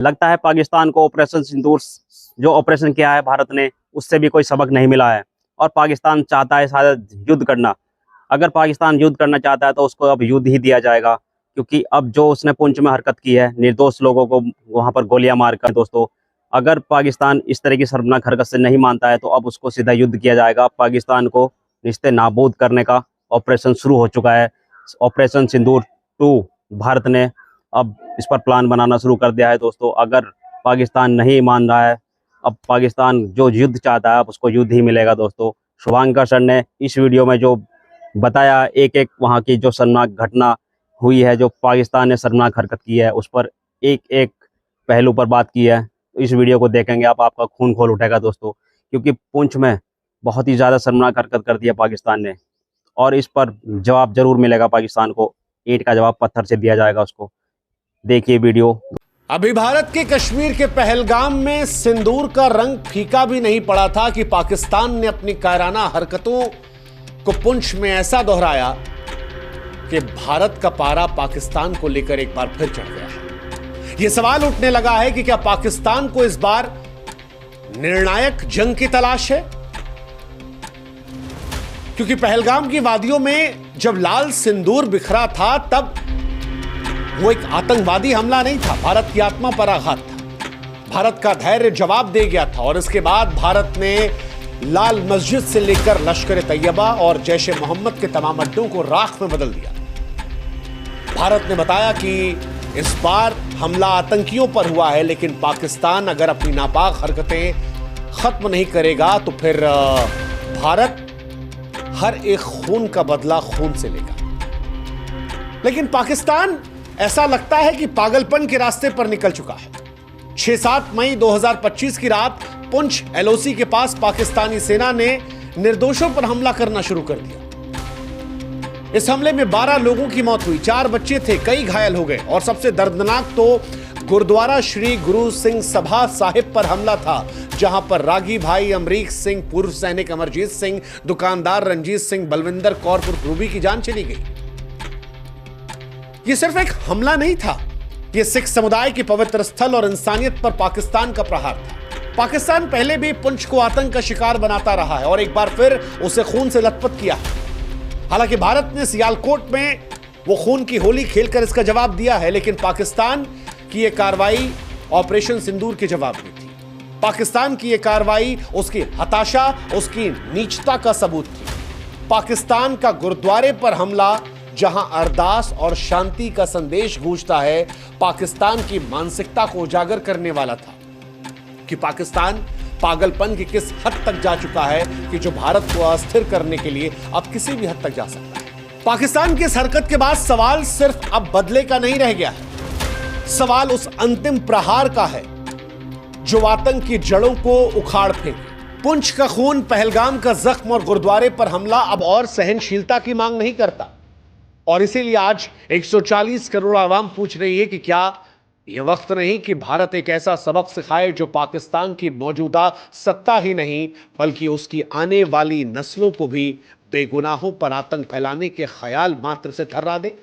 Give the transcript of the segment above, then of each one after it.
लगता है पाकिस्तान को ऑपरेशन सिंदूर जो ऑपरेशन किया है भारत ने, उससे भी कोई सबक नहीं मिला है और पाकिस्तान चाहता है शायद युद्ध करना। अगर पाकिस्तान युद्ध करना चाहता है तो उसको अब युद्ध ही दिया जाएगा, क्योंकि अब जो उसने पुंछ में हरकत की है, निर्दोष लोगों को वहां पर गोलियां मारकर, दोस्तों अगर पाकिस्तान इस तरह की शर्मनाक हरकत से नहीं मानता है तो अब उसको सीधा युद्ध किया जाएगा। पाकिस्तान को रिश्ते नाबूद करने का ऑपरेशन शुरू हो चुका है। ऑपरेशन सिंदूर 2 भारत ने अब इस पर प्लान बनाना शुरू कर दिया है। दोस्तों अगर पाकिस्तान नहीं मान रहा है, अब पाकिस्तान जो युद्ध चाहता है अब उसको युद्ध ही मिलेगा। दोस्तों शुभांकर सर ने इस वीडियो में जो बताया, एक एक वहाँ की जो शर्मनाक घटना हुई है, जो पाकिस्तान ने शर्मनाक हरकत की है, उस पर एक एक पहलू पर बात की है। तो इस वीडियो को देखेंगे आपका खून खोल उठेगा दोस्तों, क्योंकि पुंछ में बहुत ही ज़्यादा शर्मनाक हरकत कर दी है पाकिस्तान ने और इस पर जवाब जरूर मिलेगा पाकिस्तान को। ईंट का जवाब पत्थर से दिया जाएगा उसको। देखिए वीडियो। अभी भारत के कश्मीर के पहलगाम में सिंदूर का रंग फीका भी नहीं पड़ा था कि पाकिस्तान ने अपनी कायराना हरकतों को पुंछ में ऐसा दोहराया कि भारत का पारा पाकिस्तान को लेकर एक बार फिर चढ़ गया है। यह सवाल उठने लगा है कि क्या पाकिस्तान को इस बार निर्णायक जंग की तलाश है, क्योंकि पहलगाम की वादियों में जब लाल सिंदूर बिखरा था तब वो एक आतंकवादी हमला नहीं था, भारत की आत्मा पर आघात था। भारत का धैर्य जवाब दे गया था और इसके बाद भारत ने लाल मस्जिद से लेकर लश्कर तैयबा और जैश ए मोहम्मद के तमाम अड्डों को राख में बदल दिया। भारत ने बताया कि इस बार हमला आतंकियों पर हुआ है, लेकिन पाकिस्तान अगर अपनी नापाक हरकतें खत्म नहीं करेगा तो फिर भारत हर एक खून का बदला खून से लेगा। लेकिन पाकिस्तान ऐसा लगता है कि पागलपन के रास्ते पर निकल चुका है। 6-7 मई 2025 की रात पुंछ एलओसी के पास पाकिस्तानी सेना ने निर्दोषों पर हमला करना शुरू कर दिया। इस हमले में 12 लोगों की मौत हुई, 4 बच्चे थे, कई घायल हो गए और सबसे दर्दनाक तो गुरुद्वारा श्री गुरु सिंह सभा साहिब पर हमला था, जहां पर रागी भाई अमरीक सिंह, पूर्व सैनिक अमरजीत सिंह, दुकानदार रंजीत सिंह, बलविंदर कौर रूबी की जान चली गई। यह सिर्फ एक हमला नहीं था, यह सिख समुदाय के पवित्र स्थल और इंसानियत पर पाकिस्तान का प्रहार था। पाकिस्तान पहले भी पुंछ को आतंक का शिकार बनाता रहा है और एक बार फिर उसे खून से लथपथ किया है। हालांकि भारत ने सियालकोट में वो खून की होली खेलकर इसका जवाब दिया है, लेकिन पाकिस्तान की यह कार्रवाई ऑपरेशन सिंदूर के जवाब में थी। पाकिस्तान की यह कार्रवाई उसकी हताशा, उसकी नीचता का सबूत थी। पाकिस्तान का गुरुद्वारे पर हमला, जहां अरदास और शांति का संदेश गूंजता है, पाकिस्तान की मानसिकता को उजागर करने वाला था कि पाकिस्तान पागलपन की किस हद तक जा चुका है कि जो भारत को अस्थिर करने के लिए अब किसी भी हद तक जा सकता है। पाकिस्तान की इस हरकत के बाद सवाल सिर्फ अब बदले का नहीं रह गया है, सवाल उस अंतिम प्रहार का है जो आतंक की जड़ों को उखाड़ फेंके। पुंछ का खून, पहलगाम का जख्म और गुरुद्वारे पर हमला अब और सहनशीलता की मांग नहीं करता और इसीलिए आज 140 करोड़ आवाम पूछ रही है कि क्या यह वक्त नहीं कि भारत एक ऐसा सबक सिखाए जो पाकिस्तान की मौजूदा सत्ता ही नहीं बल्कि उसकी आने वाली नस्लों को भी बेगुनाहों पर आतंक फैलाने के ख्याल मात्र से थर्रा दे।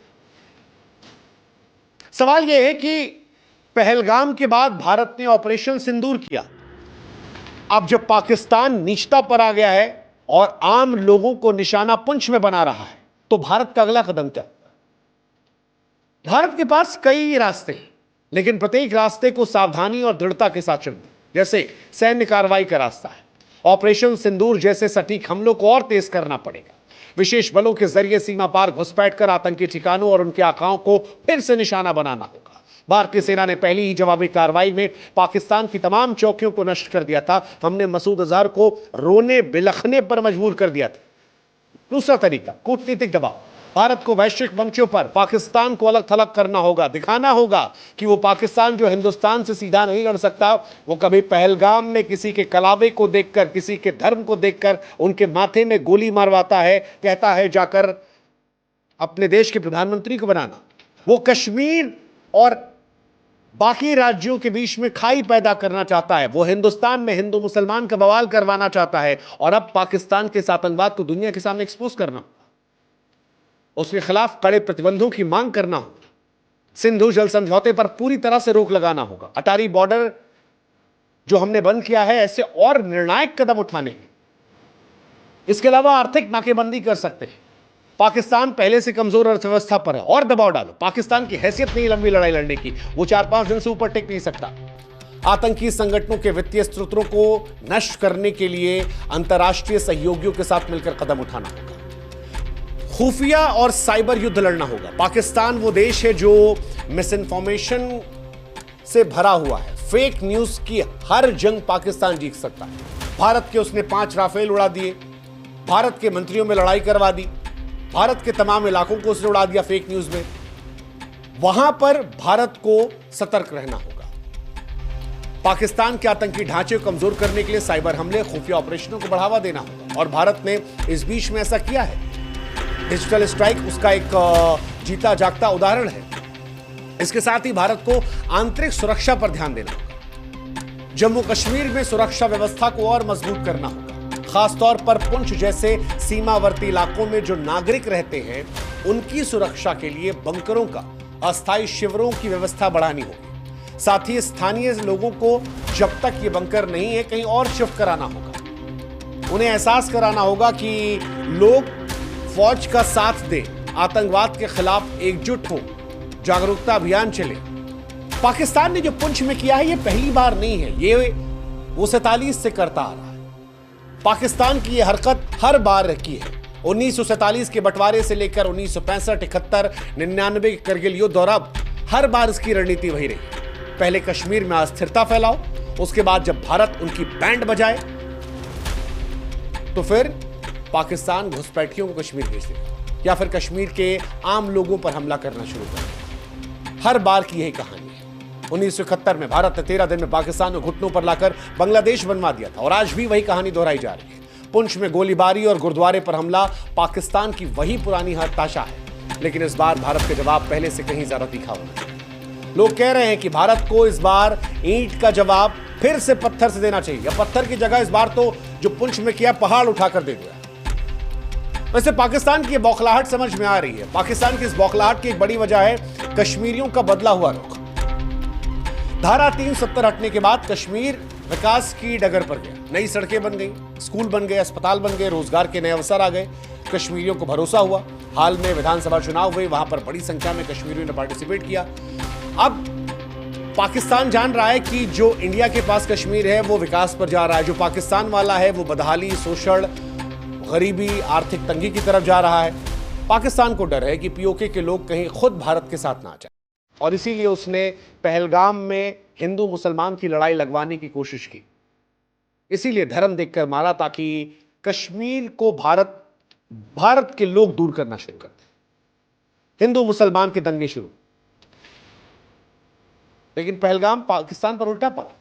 सवाल यह है कि पहलगाम के बाद भारत ने ऑपरेशन सिंदूर किया, अब जब पाकिस्तान नीचता पर आ गया है और आम लोगों को निशाना पुंछ में बना रहा है, तो भारत का अगला कदम क्या? भारत के पास कई रास्ते हैं, लेकिन प्रत्येक रास्ते को सावधानी और दृढ़ता के साथ चलना। जैसे सैन्य कार्रवाई का रास्ता है, ऑपरेशन सिंदूर जैसे सटीक हमलों को और तेज करना पड़ेगा। विशेष बलों के जरिए सीमा पार घुसपैठ कर आतंकी ठिकानों और उनके आकाओं को फिर से निशाना बनाना होगा। भारतीय सेना ने पहली ही जवाबी कार्रवाई में पाकिस्तान की तमाम चौकियों को नष्ट कर दिया था। हमने मसूद अजहर को रोने बिलखने पर मजबूर कर दिया था। दूसरा तरीका, कूटनीतिक दबाव। भारत को वैश्विक मंचों पर पाकिस्तान को अलग थलग करना होगा, दिखाना होगा कि वो पाकिस्तान जो हिंदुस्तान से सीधा नहीं लड़ सकता, वो कभी पहलगाम में किसी के कलावे को देखकर, किसी के धर्म को देखकर उनके माथे में गोली मारवाता है, कहता है जाकर अपने देश के प्रधानमंत्री को बनाना। वो कश्मीर और बाकी राज्यों के बीच में खाई पैदा करना चाहता है। वो हिंदुस्तान में हिंदू मुसलमान का बवाल करवाना चाहता है और अब पाकिस्तान के आतंकवाद को दुनिया के सामने एक्सपोज करना, उसके खिलाफ कड़े प्रतिबंधों की मांग करना। सिंधु जल समझौते पर पूरी तरह से रोक लगाना होगा। अटारी बॉर्डर जो हमने बंद किया है, ऐसे और निर्णायक कदम उठाने हैं। इसके अलावा आर्थिक नाकेबंदी कर सकते हैं। पाकिस्तान पहले से कमजोर अर्थव्यवस्था पर है और दबाव डालो। पाकिस्तान की हैसियत नहीं लंबी लड़ाई लड़ने की, वो 4-5 दिन से ऊपर टिक नहीं सकता। आतंकी संगठनों के वित्तीय स्रोतों को नष्ट करने के लिए अंतर्राष्ट्रीय सहयोगियों के साथ मिलकर कदम उठाना होगा। खुफिया और साइबर युद्ध लड़ना होगा। पाकिस्तान वो देश है जो मिस इन्फॉर्मेशन से भरा हुआ है। फेक न्यूज की हर जंग पाकिस्तान जीत सकता है। भारत के उसने 5 राफेल उड़ा दिए, भारत के मंत्रियों में लड़ाई करवा दी, भारत के तमाम इलाकों को उसने उड़ा दिया फेक न्यूज में। वहां पर भारत को सतर्क रहना होगा। पाकिस्तान के आतंकी ढांचे को कमजोर करने के लिए साइबर हमले, खुफिया ऑपरेशनों को बढ़ावा देना होगा और भारत ने इस बीच में ऐसा किया है। डिजिटल स्ट्राइक उसका एक जीता जागता उदाहरण है। इसके साथ ही भारत को आंतरिक सुरक्षा पर ध्यान देना होगा। जम्मू कश्मीर में सुरक्षा व्यवस्था को और मजबूत करना होगा। खासतौर पर पुंछ जैसे सीमावर्ती इलाकों में जो नागरिक रहते हैं, उनकी सुरक्षा के लिए बंकरों का, अस्थायी शिविरों की व्यवस्था बढ़ानी होगी। साथ ही स्थानीय लोगों को जब तक ये बंकर नहीं है, कहीं और शिफ्ट कराना होगा। उन्हें एहसास कराना होगा कि लोग फौज का साथ दें, आतंकवाद के खिलाफ एकजुट हों, जागरूकता अभियान चले। पाकिस्तान ने जो पुंछ में किया है, ये पहली बार नहीं है, ये वो 47 से करता आ रहा है। पाकिस्तान की यह हरकत हर बार की है। 1947 के बंटवारे से लेकर 1965, 71, 99 के करगिल युद्ध और अब हर बार इसकी रणनीति वही रही। पहले कश्मीर में अस्थिरता फैलाओ, उसके बाद जब भारत उनकी बैंड बजाए तो फिर पाकिस्तान घुसपैठियों को कश्मीर भेज देगा या फिर कश्मीर के आम लोगों पर हमला करना शुरू कर देगा। हर बार की यही कहानी है। 1971 में भारत ने 13 दिन में पाकिस्तान को घुटनों पर लाकर बांग्लादेश बनवा दिया था और आज भी वही कहानी दोहराई जा रही है। पुंछ में गोलीबारी और गुरुद्वारे पर हमला पाकिस्तान की वही पुरानी हताशा है, लेकिन इस बार भारत का जवाब पहले से कहीं ज्यादा तीखा होना है। लोग कह रहे हैं कि भारत को इस बार ईंट का जवाब फिर से पत्थर से देना चाहिए, या पत्थर की जगह इस बार तो जो पुंछ में किया पहाड़ उठाकर दे दिया। वैसे पाकिस्तान की बौखलाहट समझ में आ रही है। पाकिस्तान की इस बौखलाहट की एक बड़ी वजह है कश्मीरियों का बदला हुआ रुख। धारा 370 हटने के बाद कश्मीर विकास की डगर पर गया। नई सड़कें बन गई, स्कूल बन गए, अस्पताल बन गए, रोजगार के नए अवसर आ गए, कश्मीरियों को भरोसा हुआ। हाल में विधानसभा चुनाव हुए, वहां पर बड़ी संख्या में कश्मीरियों ने पार्टिसिपेट किया। अब पाकिस्तान जान रहा है कि जो इंडिया के पास कश्मीर है वो विकास पर जा रहा है, जो पाकिस्तान वाला है वो बदहाली, शोषण, गरीबी, आर्थिक तंगी की तरफ जा रहा है। पाकिस्तान को डर है कि पीओके के लोग कहीं खुद भारत के साथ ना आ जाए, और इसीलिए उसने पहलगाम में हिंदू मुसलमान की लड़ाई लगवाने की कोशिश की। इसीलिए धर्म देखकर मारा, ताकि कश्मीर को भारत के लोग दूर करना शुरू कर दें। हिंदू मुसलमान के दंगे शुरू। लेकिन पहलगाम पाकिस्तान पर उल्टा पड़ा।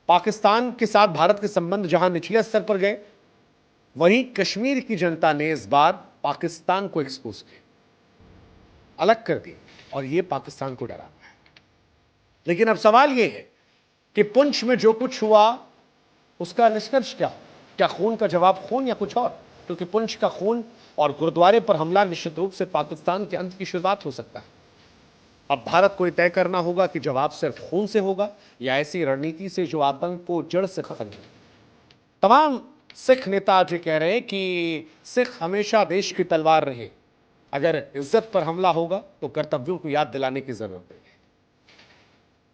पाकिस्तान के साथ भारत के संबंध जहां निचले स्तर पर गए, वहीं कश्मीर की जनता ने इस बार पाकिस्तान को एक्सपोज किया, अलग कर दिया, और यह पाकिस्तान को डरा है। लेकिन अब सवाल यह है कि पुंछ में जो कुछ हुआ उसका निष्कर्ष क्या खून का जवाब खून या कुछ और? क्योंकि पुंछ का खून और गुरुद्वारे पर हमला निश्चित रूप से पाकिस्तान के अंत की शुरुआत हो सकता है। अब भारत को तय करना होगा कि जवाब सिर्फ खून से होगा या ऐसी रणनीति से जो आतंक को जड़ से खत्म करे। तमाम सिख नेता आज कह रहे हैं कि सिख हमेशा देश की तलवार रहे। अगर इज्जत पर हमला होगा तो कर्तव्यों को याद दिलाने की जरूरत है।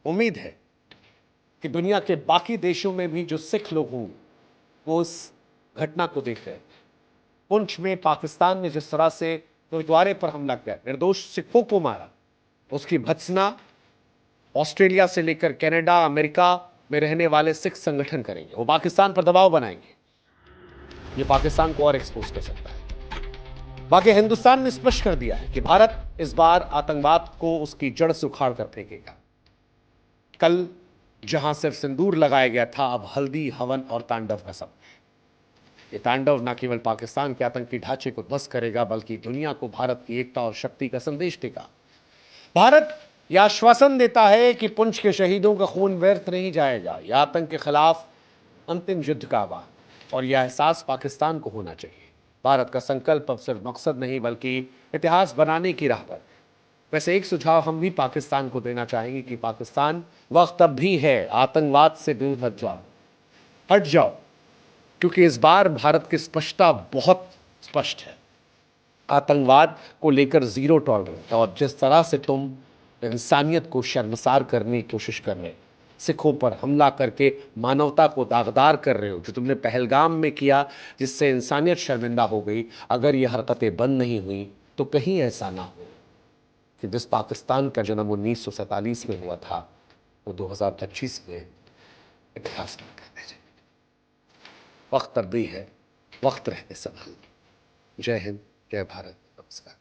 उम्मीद है कि दुनिया के बाकी देशों में भी जो सिख लोग हों वो उस घटना को देख रहे हैं। पुंछ में पाकिस्तान ने जिस तरह से गुरुद्वारे पर हमला किया, निर्दोष सिखों को मारा, उसकी भत्सना ऑस्ट्रेलिया से लेकर कनाडा, अमेरिका में रहने वाले सिख संगठन करेंगे। वो पाकिस्तान पर दबाव बनाएंगे। ये पाकिस्तान को और एक्सपोज कर सकता है। बाकी हिंदुस्तान ने स्पष्ट कर दिया है कि भारत इस बार आतंकवाद को उसकी जड़ से उखाड़ कर फेंकेगा। कल जहां सिर्फ सिंदूर लगाया गया था, अब हल्दी, हवन और तांडव का समय। ये तांडव न केवल पाकिस्तान के आतंकी ढांचे को ध्वस्त करेगा, बल्कि दुनिया को भारत की एकता और शक्ति का संदेश देगा। भारत यह आश्वासन देता है कि पुंछ के शहीदों का खून व्यर्थ नहीं जाएगा। यह आतंक के खिलाफ अंतिम युद्ध का आह्वान, और यह एहसास पाकिस्तान को होना चाहिए। भारत का संकल्प अब सिर्फ मकसद नहीं बल्कि इतिहास बनाने की राह पर। वैसे एक सुझाव हम भी पाकिस्तान को देना चाहेंगे कि पाकिस्तान, वक्त अब भी है, आतंकवाद से दूर हट जाओ, क्योंकि इस बार भारत की स्पष्टता बहुत स्पष्ट है। आतंकवाद को लेकर जीरो टॉलरेंस, और जिस तरह से तुम इंसानियत को शर्मसार करने की कोशिश कर रहे हो, सिखों पर हमला करके मानवता को दागदार कर रहे हो, जो तुमने पहलगाम में किया जिससे इंसानियत शर्मिंदा हो गई, अगर ये हरकतें बंद नहीं हुई तो कहीं ऐसा ना हो कि जिस पाकिस्तान का जन्म 1947 में हुआ था वो 2025 में इतिहास में कहते हैं। वक्त अब भी है, वक्त रहने संभाल। जय हिंद, जय भारत, नमस्कार।